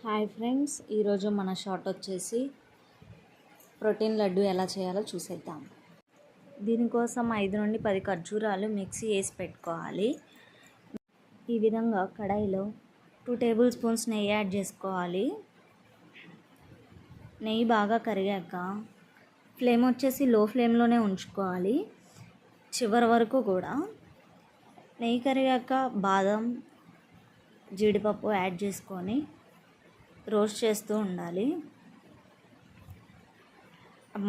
Hi friends, ఈరోజు మన short వచ్చేసి ప్రోటీన్ లడ్డు ఎలా చేయాలో చూసేద్దాం. దీనికోసం 5 నుండి 10 ఖర్జూరాలు మిక్సీ వేసి పెట్టుకోవాలి. ఈ విధంగా కడాయిలో 2 టేబుల్ స్పూన్స్ నెయ్యి యాడ్ చేసుకోవాలి. నెయ్యి బాగా కరిగాక ఫ్లేమ్ వచ్చేసి లో ఫ్లేమ్లోనే ఉంచుకోవాలి చివరి వరకు కూడా. నెయ్యి కరిగాక బాదం, జీడిపప్పు యాడ్ చేసుకొని రోస్ట్ చేస్తూ ఉండాలి.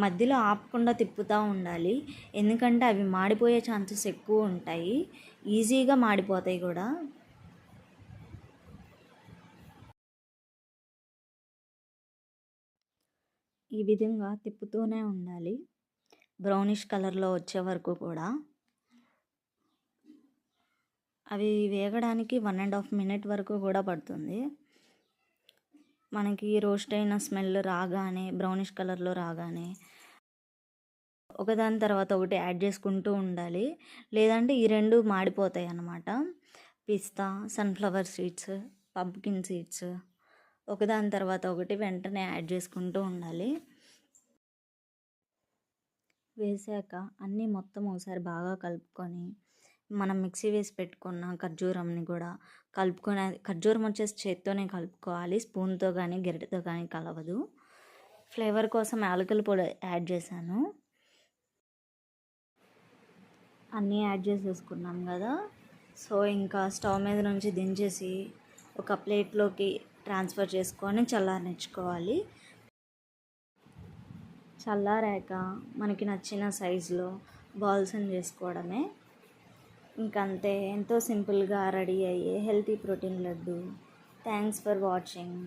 మధ్యలో ఆపకుండా తిప్పుతూ ఉండాలి, ఎందుకంటే అవి మాడిపోయే ఛాన్సెస్ ఎక్కువ ఉంటాయి, ఈజీగా మాడిపోతాయి కూడా. ఈ విధంగా తిప్పుతూనే ఉండాలి బ్రౌనిష్ కలర్లో వచ్చే వరకు కూడా. అవి వేగడానికి 1.5 మినిట్ వరకు కూడా పడుతుంది. మనకి రోస్ట్ అయిన స్మెల్ రాగానే, బ్రౌనిష్ కలర్లో రాగానే ఒకదాని తర్వాత ఒకటి యాడ్ చేసుకుంటూ ఉండాలి, లేదంటే ఈ రెండు మాడిపోతాయి అన్నమాట. పిస్తా, సన్ఫ్లవర్ సీడ్స్, పంప్కిన్ సీడ్స్ ఒకదాని తర్వాత ఒకటి వెంటనే యాడ్ చేసుకుంటూ ఉండాలి. వేసాక అన్నీ మొత్తం ఒకసారి బాగా కలుపుకొని మనం మిక్సీ వేసి పెట్టుకున్న ఖర్జూరంని కూడా కలుపుకొని, ఖర్జూరం వచ్చేసి చేత్తోనే కలుపుకోవాలి, స్పూన్తో కానీ గరిటెతో కానీ కలవదు. ఫ్లేవర్ కోసం యాలకుల పొడి యాడ్ చేశాను. అన్నీ యాడ్ చేసేసుకున్నాం కదా. సో ఇంకా స్టవ్ మీద నుంచి దించేసి ఒక ప్లేట్లోకి ట్రాన్స్ఫర్ చేసుకొని చల్లారనిచ్చుకోవాలి. చల్లారాక మనకి నచ్చిన సైజులో బాల్స్ని చేసుకోవడమే. ఇంకంతే, ఎంతో సింపుల్గా రెడీ అయ్యే healthy protein laddu. Thanks for watching.